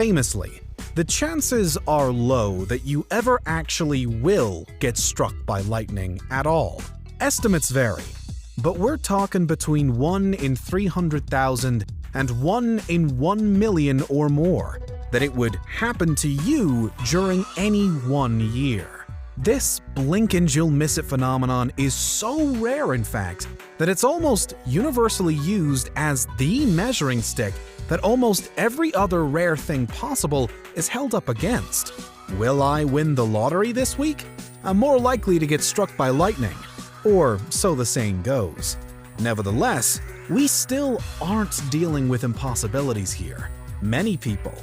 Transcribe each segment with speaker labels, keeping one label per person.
Speaker 1: Famously, the chances are low that you ever actually will get struck by lightning at all. Estimates vary, but we're talking between 1 in 300,000 and 1 in 1 million or more that it would happen to you during any one year. This blink and you'll miss it phenomenon is so rare, in fact, that it's almost universally used as the measuring stick that almost every other rare thing possible is held up against. Will I win the lottery this week? I'm more likely to get struck by lightning, or so the saying goes. Nevertheless, we still aren't dealing with impossibilities here. Many people,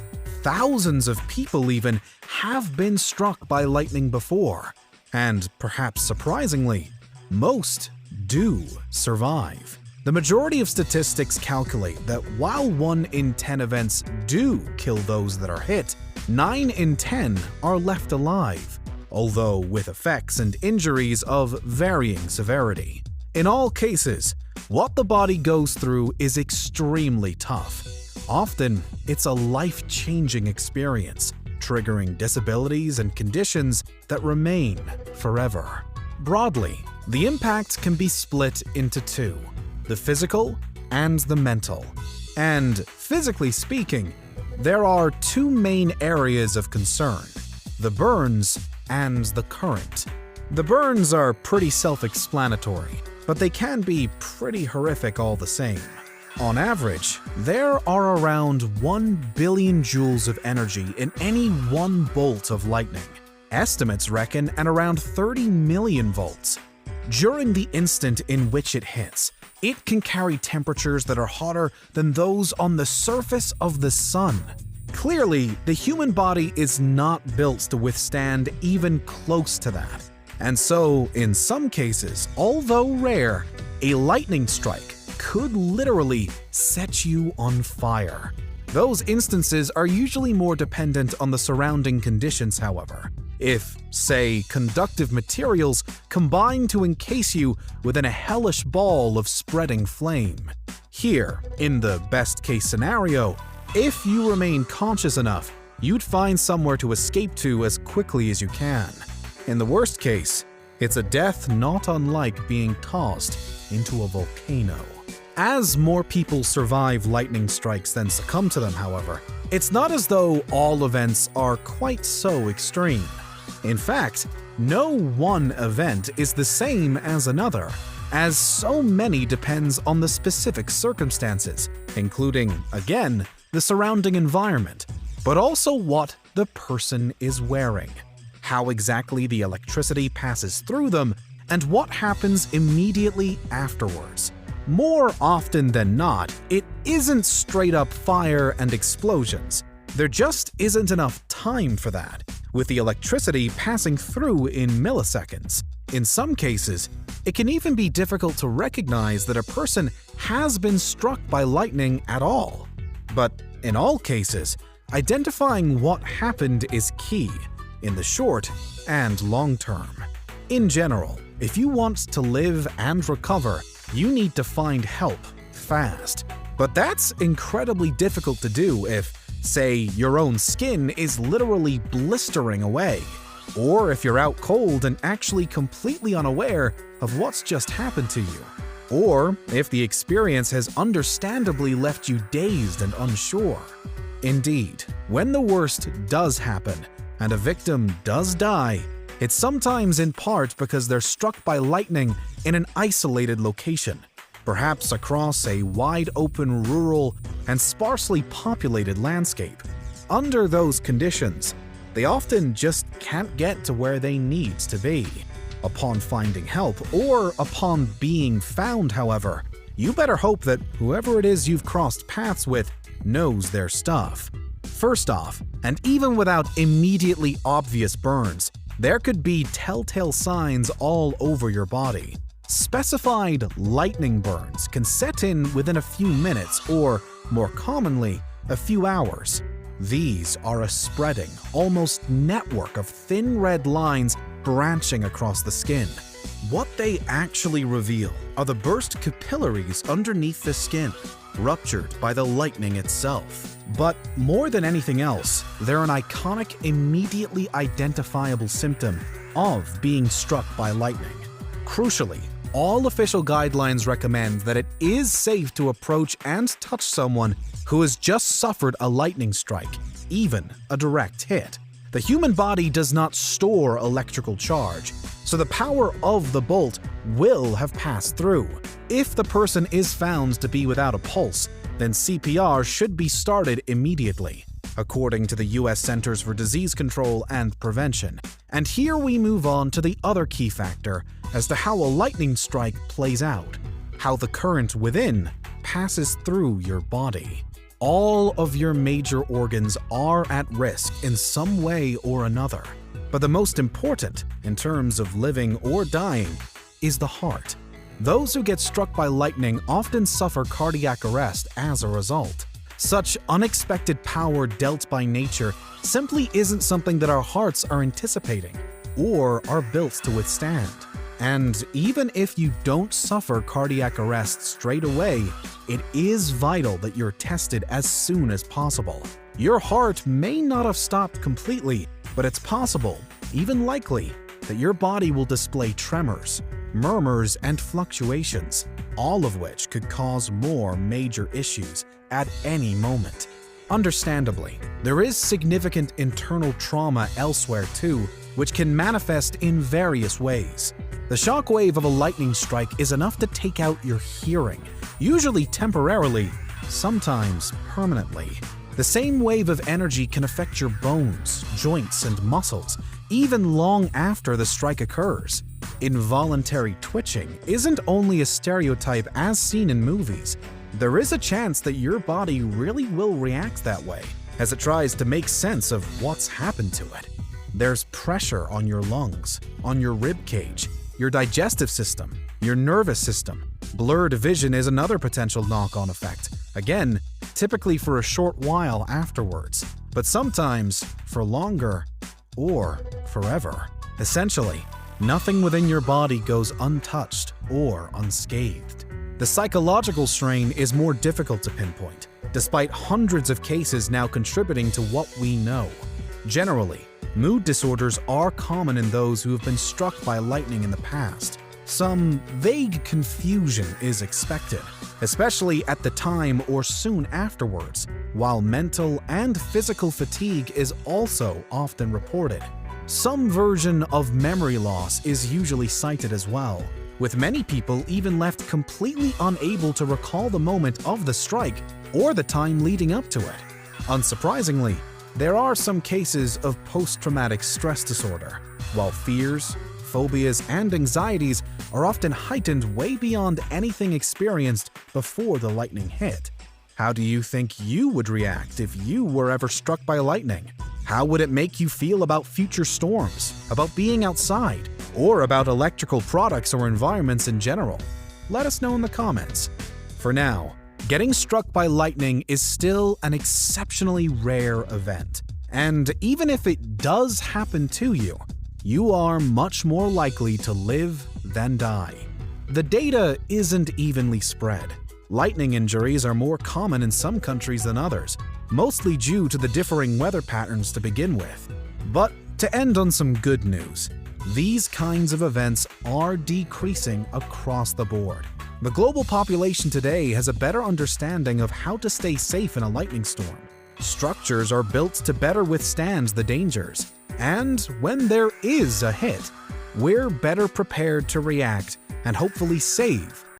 Speaker 1: thousands of people even, have been struck by lightning before, and perhaps surprisingly, most do survive. The majority of statistics calculate that while 1 in 10 events do kill those that are hit, 9 in 10 are left alive, although with effects and injuries of varying severity. In all cases, what the body goes through is extremely tough. Often, it's a life-changing experience, triggering disabilities and conditions that remain forever. Broadly, the impact can be split into two: the physical and the mental. And physically speaking, there are two main areas of concern: the burns and the current. The burns are pretty self-explanatory, but they can be pretty horrific all the same. On average, there are around 1 billion joules of energy in any one bolt of lightning. Estimates reckon at around 30 million volts. During the instant in which it hits, it can carry temperatures that are hotter than those on the surface of the sun. Clearly, the human body is not built to withstand even close to that. And so, in some cases, although rare, a lightning strike could literally set you on fire. Those instances are usually more dependent on the surrounding conditions, however. If, say, conductive materials combine to encase you within a hellish ball of spreading flame. Here, in the best-case scenario, if you remain conscious enough, you'd find somewhere to escape to as quickly as you can. In the worst case, it's a death not unlike being tossed into a volcano. As more people survive lightning strikes than succumb to them, however, it's not as though all events are quite so extreme. In fact, no one event is the same as another, as so many depends on the specific circumstances, including, again, the surrounding environment, but also what the person is wearing, how exactly the electricity passes through them, and what happens immediately afterwards. More often than not, it isn't straight up fire and explosions. There just isn't enough time for that, with the electricity passing through in milliseconds. In some cases, it can even be difficult to recognize that a person has been struck by lightning at all. But in all cases, identifying what happened is key, in the short and long term. In general, if you want to live and recover, you need to find help fast. But that's incredibly difficult to do if, say, your own skin is literally blistering away, or if you're out cold and actually completely unaware of what's just happened to you, or if the experience has understandably left you dazed and unsure. Indeed, when the worst does happen and a victim does die, it's sometimes in part because they're struck by lightning in an isolated location, perhaps across a wide-open rural and sparsely populated landscape. Under those conditions, they often just can't get to where they need to be. Upon finding help, or upon being found, however, you better hope that whoever it is you've crossed paths with knows their stuff. First off, and even without immediately obvious burns, there could be telltale signs all over your body. Specified lightning burns can set in within a few minutes or, more commonly, a few hours. These are a spreading, almost network of thin red lines branching across the skin. What they actually reveal are the burst capillaries underneath the skin. ruptured by the lightning itself. But more than anything else, they're an iconic, immediately identifiable symptom of being struck by lightning. Crucially, all official guidelines recommend that it is safe to approach and touch someone who has just suffered a lightning strike, even a direct hit. The human body does not store electrical charge, so the power of the bolt will have passed through. If the person is found to be without a pulse, then CPR should be started immediately, according to the US Centers for Disease Control and Prevention. And here we move on to the other key factor as to how a lightning strike plays out, how the current within passes through your body. All of your major organs are at risk in some way or another. But the most important, in terms of living or dying, is the heart. Those who get struck by lightning often suffer cardiac arrest as a result. Such unexpected power dealt by nature simply isn't something that our hearts are anticipating or are built to withstand. And even if you don't suffer cardiac arrest straight away, it is vital that you're tested as soon as possible. Your heart may not have stopped completely, but it's possible, even likely, that your body will display tremors, murmurs, and fluctuations, all of which could cause more major issues at any moment. Understandably, there is significant internal trauma elsewhere too, which can manifest in various ways. The shockwave of a lightning strike is enough to take out your hearing, usually temporarily, sometimes permanently. The same wave of energy can affect your bones, joints, and muscles, even long after the strike occurs. Involuntary twitching isn't only a stereotype as seen in movies. There is a chance that your body really will react that way as it tries to make sense of what's happened to it. There's pressure on your lungs, on your rib cage, your digestive system, your nervous system. Blurred vision is another potential knock-on effect, again, typically for a short while afterwards, but sometimes for longer or forever. Essentially, nothing within your body goes untouched or unscathed. The psychological strain is more difficult to pinpoint, despite hundreds of cases now contributing to what we know. Generally, mood disorders are common in those who have been struck by lightning in the past. Some vague confusion is expected, especially at the time or soon afterwards, while mental and physical fatigue is also often reported. Some version of memory loss is usually cited as well, with many people even left completely unable to recall the moment of the strike or the time leading up to it. Unsurprisingly, there are some cases of post-traumatic stress disorder, while fears, phobias, and anxieties are often heightened way beyond anything experienced before the lightning hit. How do you think you would react if you were ever struck by lightning? How would it make you feel about future storms, about being outside, or about electrical products or environments in general? Let us know in the comments. For now, getting struck by lightning is still an exceptionally rare event, and even if it does happen to you, you are much more likely to live than die. The data isn't evenly spread. Lightning injuries are more common in some countries than others, mostly due to the differing weather patterns to begin with. But to end on some good news, these kinds of events are decreasing across the board. The global population today has a better understanding of how to stay safe in a lightning storm. Structures are built to better withstand the dangers, and when there is a hit, we're better prepared to react and hopefully save